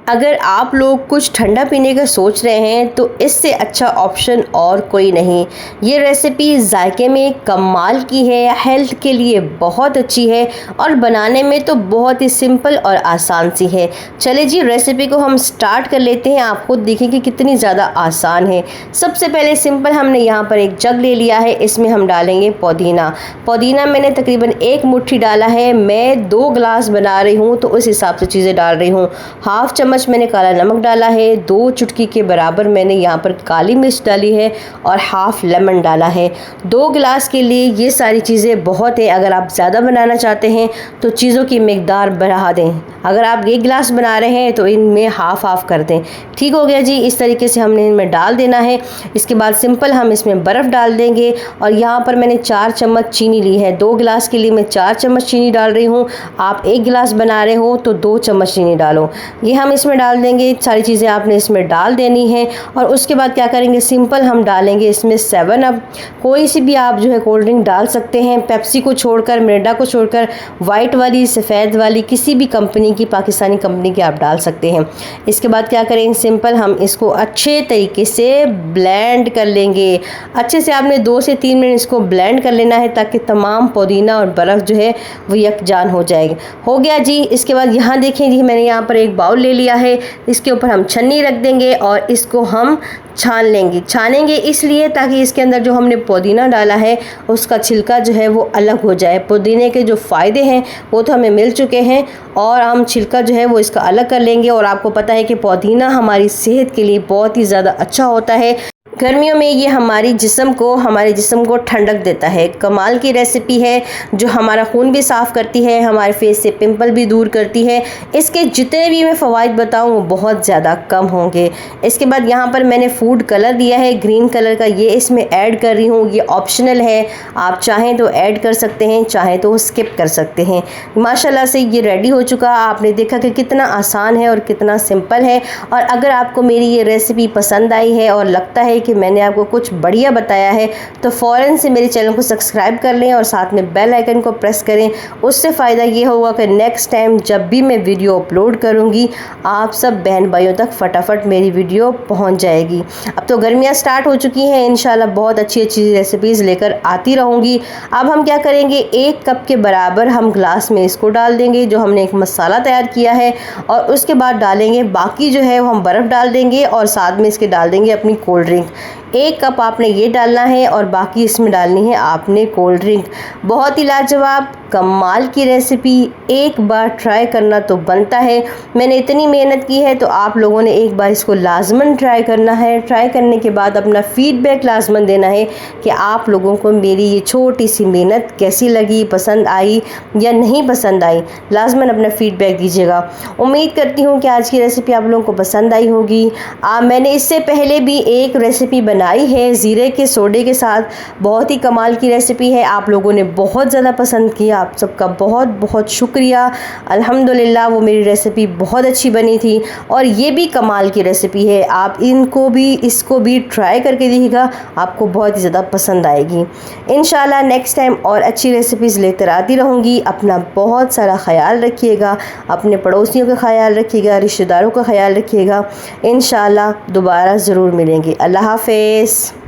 अगर आप लोग कुछ ठंडा पीने का सोच रहे हैं तो इससे अच्छा ऑप्शन और कोई नहीं। ये रेसिपी जायके में कमाल की है, हेल्थ के लिए बहुत अच्छी है और बनाने में तो बहुत ही सिंपल और आसान सी है। चले जी रेसिपी को हम स्टार्ट कर लेते हैं। आप खुद देखें कि कितनी ज़्यादा आसान है। सबसे पहले सिंपल हमने यहाँ पर एक जग ले लिया है, इसमें हम डालेंगे पुदीना मैंने तकरीबन 1 मुट्ठी डाला है। मैं 2 गिलास बना रही हूँ तो उस हिसाब से चीज़ें डाल रही हूँ। हाफ चम्मच मैंने काला नमक डाला है, 2 चुटकी के बराबर मैंने यहाँ पर काली मिर्च डाली है और हाफ लेमन डाला है। 2 गिलास के लिए ये सारी चीज़ें बहुत है। अगर आप ज़्यादा बनाना चाहते हैं तो चीज़ों की मिकदार बढ़ा दें। अगर आप 1 गिलास बना रहे हैं तो इनमें हाफ कर दें। ठीक हो गया जी। इस तरीके से हमने इनमें डाल देना है। इसके बाद सिंपल हम इसमें बर्फ़ डाल देंगे और यहाँ पर मैंने 4 चम्मच चीनी ली है। 2 गिलास के लिए मैं 4 चम्मच चीनी डाल रही हूँ। आप 1 गिलास बना रहे हो तो 2 चम्मच चीनी डालो। ये हम इसमें डाल देंगे। सारी चीज़ें आपने इसमें डाल देनी है और उसके बाद क्या करेंगे, सिंपल हम डालेंगे इसमें 7 अप। कोई सी भी आप जो है कोल्ड ड्रिंक डाल सकते हैं, पेप्सी को छोड़कर, मिरिंडा को छोड़कर, वाइट वाली, सफ़ेद वाली, किसी भी कंपनी की, पाकिस्तानी कंपनी की आप डाल सकते हैं। इसके बाद क्या करेंगे, सिंपल हम इसको अच्छे तरीके से ब्लेंड कर लेंगे। अच्छे से आपने 2 से 3 मिनट इसको ब्लेंड कर लेना है ताकि तमाम पुदीना और बर्फ़ जो है वो यकजान हो जाएगी। हो गया जी। इसके बाद यहाँ देखें जी, मैंने यहाँ पर एक बाउल ले लिया है। इसके ऊपर हम छन्नी रख देंगे और इसको हम छानेंगे इसलिए ताकि इसके अंदर जो हमने पुदीना डाला है उसका छिलका जो है वो अलग हो जाए। पुदीने के जो फ़ायदे हैं वो तो हमें मिल चुके हैं और हम छिलका जो है वो इसका अलग कर लेंगे। और आपको पता है कि पुदीना हमारी सेहत के लिए बहुत ही ज़्यादा अच्छा होता है। गर्मियों में ये हमारे जिस्म को ठंडक देता है। कमाल की रेसिपी है जो हमारा खून भी साफ़ करती है, हमारे फेस से पिंपल भी दूर करती है। इसके जितने भी मैं फ़वाइद बताऊँ वो बहुत ज़्यादा कम होंगे। इसके बाद यहाँ पर मैंने फूड कलर दिया है ग्रीन कलर का, ये इसमें ऐड कर रही हूँ। ये ऑप्शनल है, आप चाहें तो ऐड कर सकते हैं, चाहें तो स्किप कर सकते हैं। माशाल्लाह से ये रेडी हो चुका। आपने देखा कि कितना आसान है और कितना सिंपल है। और अगर आपको मेरी ये रेसिपी पसंद आई है और लगता है कि मैंने आपको कुछ बढ़िया बताया है तो फ़ौरन से मेरे चैनल को सब्सक्राइब कर लें और साथ में बेल आइकन को प्रेस करें। उससे फ़ायदा ये होगा कि नेक्स्ट टाइम जब भी मैं वीडियो अपलोड करूँगी आप सब बहन भाइयों तक फटाफट मेरी वीडियो पहुँच जाएगी। अब तो गर्मियाँ स्टार्ट हो चुकी हैं, इंशाल्लाह बहुत अच्छी अच्छी रेसिपीज़ लेकर आती रहूँगी। अब हम क्या करेंगे, 1 कप के बराबर हम ग्लास में इसको डाल देंगे जो हमने एक मसाला तैयार किया है और उसके बाद डालेंगे बाकी जो है वो हम बर्फ़ डाल देंगे और साथ में इसके डाल देंगे अपनी कोल्ड ड्रिंक। 1 कप आपने ये डालना है और बाकी इसमें डालनी है आपने कोल्ड ड्रिंक। बहुत ही लाजवाब कमाल की रेसिपी, एक बार ट्राई करना तो बनता है। मैंने इतनी मेहनत की है तो आप लोगों ने एक बार इसको लाजमन ट्राई करना है। ट्राई करने के बाद अपना फ़ीडबैक लाजमन देना है कि आप लोगों को मेरी ये छोटी सी मेहनत कैसी लगी, पसंद आई या नहीं पसंद आई। लाजमन अपना फ़ीडबैक दीजिएगा। उम्मीद करती हूँ कि आज की रेसिपी आप लोगों को पसंद आई होगी। मैंने इससे पहले भी एक रेसिपी बनाई है ज़ीरे के सोडे के साथ, बहुत ही कमाल की रेसिपी है। आप लोगों ने बहुत ज़्यादा पसंद किया, आप सबका बहुत बहुत शुक्रिया। अल्हम्दुलिल्लाह वो मेरी रेसिपी बहुत अच्छी बनी थी और ये भी कमाल की रेसिपी है। आप इसको भी ट्राई करके देखिएगा, आपको बहुत ही ज़्यादा पसंद आएगी। इंशाल्लाह नेक्स्ट टाइम और अच्छी रेसिपीज़ लेकर आती रहूँगी। अपना बहुत सारा ख्याल रखिएगा, अपने पड़ोसियों का ख्याल रखिएगा, रिश्तेदारों का ख्याल रखिएगा। इंशाल्लाह दोबारा ज़रूर मिलेंगे। अल्लाह हाफ़िज़।